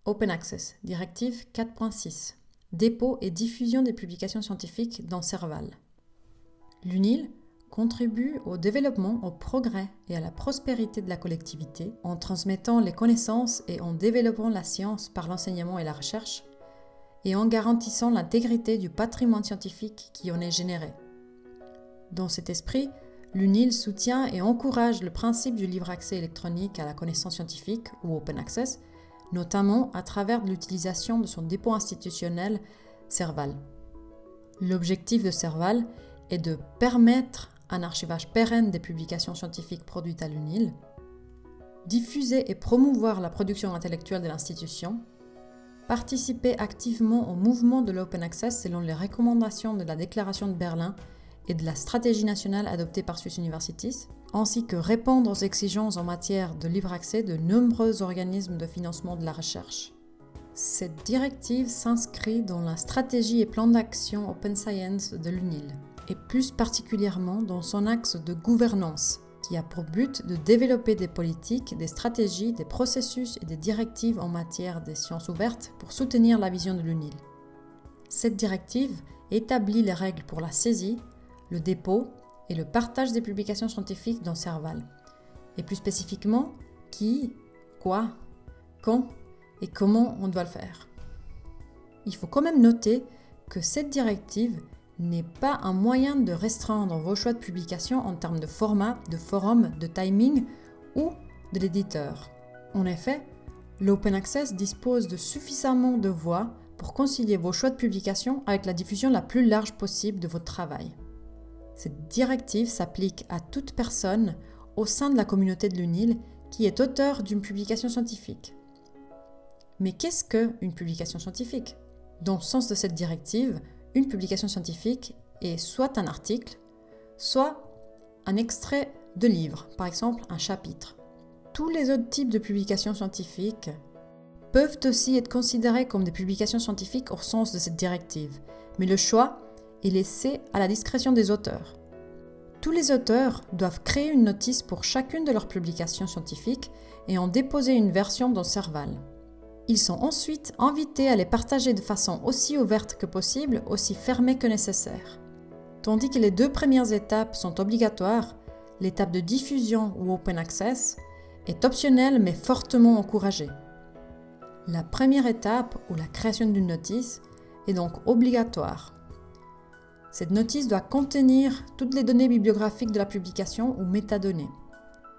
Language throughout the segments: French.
Open Access, directive 4.6, dépôt et diffusion des publications scientifiques dans Serval. L'UNIL contribue au développement, au progrès et à la prospérité de la collectivité en transmettant les connaissances et en développant la science par l'enseignement et la recherche et en garantissant l'intégrité du patrimoine scientifique qui en est généré. Dans cet esprit, l'UNIL soutient et encourage le principe du libre accès électronique à la connaissance scientifique ou Open Access, notamment à travers l'utilisation de son dépôt institutionnel Serval. L'objectif de Serval est de permettre un archivage pérenne des publications scientifiques produites à l'UNIL, diffuser et promouvoir la production intellectuelle de l'institution, participer activement au mouvement de l'Open Access selon les recommandations de la Déclaration de Berlin et de la stratégie nationale adoptée par Swiss Universities, ainsi que répondre aux exigences en matière de libre accès de nombreux organismes de financement de la recherche. Cette directive s'inscrit dans la stratégie et plan d'action Open Science de l'UNIL, et plus particulièrement dans son axe de gouvernance, qui a pour but de développer des politiques, des stratégies, des processus et des directives en matière des sciences ouvertes pour soutenir la vision de l'UNIL. Cette directive établit les règles pour la saisie, le dépôt et le partage des publications scientifiques dans Serval, et plus spécifiquement qui, quoi, quand et comment on doit le faire. Il faut quand même noter que cette directive n'est pas un moyen de restreindre vos choix de publication en termes de format, de forum, de timing ou de l'éditeur. En effet, l'Open Access dispose de suffisamment de voies pour concilier vos choix de publication avec la diffusion la plus large possible de votre travail. Cette directive s'applique à toute personne au sein de la communauté de l'UNIL qui est auteur d'une publication scientifique. Mais qu'est-ce qu'une publication scientifique ? Dans le sens de cette directive, une publication scientifique est soit un article, soit un extrait de livre, par exemple un chapitre. Tous les autres types de publications scientifiques peuvent aussi être considérés comme des publications scientifiques au sens de cette directive, mais le choix est laissé à la discrétion des auteurs. Tous les auteurs doivent créer une notice pour chacune de leurs publications scientifiques et en déposer une version dans Serval. Ils sont ensuite invités à les partager de façon aussi ouverte que possible, aussi fermée que nécessaire. Tandis que les deux premières étapes sont obligatoires, l'étape de diffusion ou Open Access est optionnelle mais fortement encouragée. La première étape, ou la création d'une notice, est donc obligatoire. Cette notice doit contenir toutes les données bibliographiques de la publication ou métadonnées.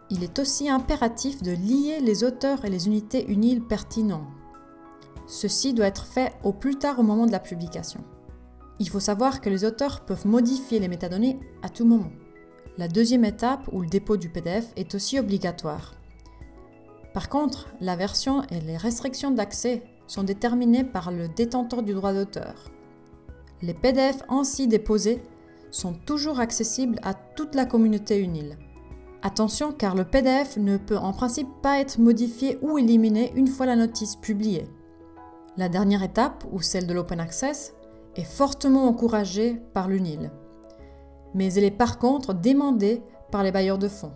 Il est aussi impératif de lier les auteurs et les unités UNIL pertinents. Ceci doit être fait au plus tard au moment de la publication. Il faut savoir que les auteurs peuvent modifier les métadonnées à tout moment. La deuxième étape, ou le dépôt du PDF, est aussi obligatoire. Par contre, la version et les restrictions d'accès sont déterminées par le détenteur du droit d'auteur. Les PDF ainsi déposés sont toujours accessibles à toute la communauté UNIL. Attention, car le PDF ne peut en principe pas être modifié ou éliminé une fois la notice publiée. La dernière étape, ou celle de l'Open Access, est fortement encouragée par l'UNIL, mais elle est par contre demandée par les bailleurs de fonds.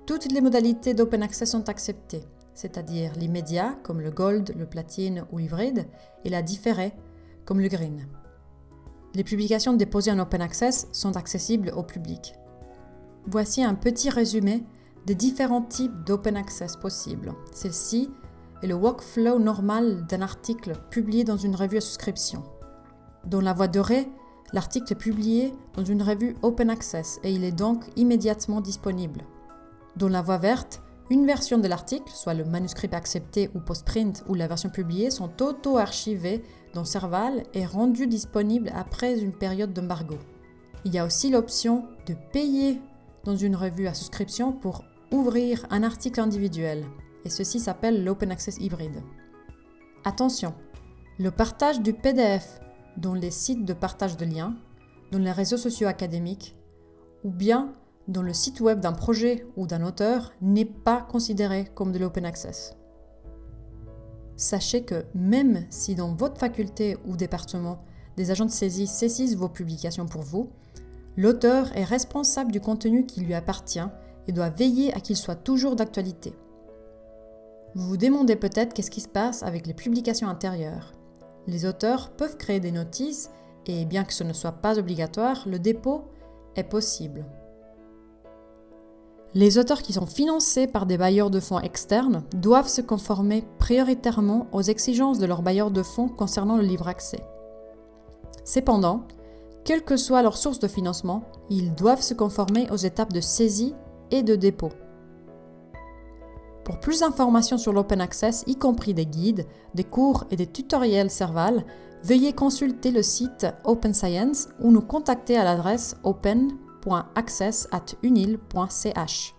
Toutes les modalités d'Open Access sont acceptées, c'est-à-dire l'immédiat, comme le Gold, le Platine ou l'hybride, et la différée, comme le Green. Les publications déposées en Open Access sont accessibles au public. Voici un petit résumé des différents types d'Open Access possibles. Celle-ci est le workflow normal d'un article publié dans une revue à souscription. Dans la voie dorée, l'article est publié dans une revue Open Access et il est donc immédiatement disponible. Dans la voie verte, une version de l'article, soit le manuscrit accepté ou post-print ou la version publiée, sont auto-archivées dans Serval et rendues disponibles après une période d'embargo. Il y a aussi l'option de payer dans une revue à souscription pour ouvrir un article individuel, et ceci s'appelle l'Open Access hybride. Attention, le partage du PDF dans les sites de partage de liens, dans les réseaux sociaux académiques, ou bien dans le site web d'un projet ou d'un auteur n'est pas considéré comme de l'Open Access. Sachez que même si dans votre faculté ou département, des agents de saisie saisissent vos publications pour vous, l'auteur est responsable du contenu qui lui appartient et doit veiller à qu'il soit toujours d'actualité. Vous vous demandez peut-être qu'est-ce qui se passe avec les publications antérieures. Les auteurs peuvent créer des notices et bien que ce ne soit pas obligatoire, le dépôt est possible. Les auteurs qui sont financés par des bailleurs de fonds externes doivent se conformer prioritairement aux exigences de leurs bailleurs de fonds concernant le libre accès. Cependant, quelle que soit leur source de financement, ils doivent se conformer aux étapes de saisie et de dépôt. Pour plus d'informations sur l'Open Access, y compris des guides, des cours et des tutoriels Serval, veuillez consulter le site Open Science ou nous contacter à l'adresse open.access@unil.ch.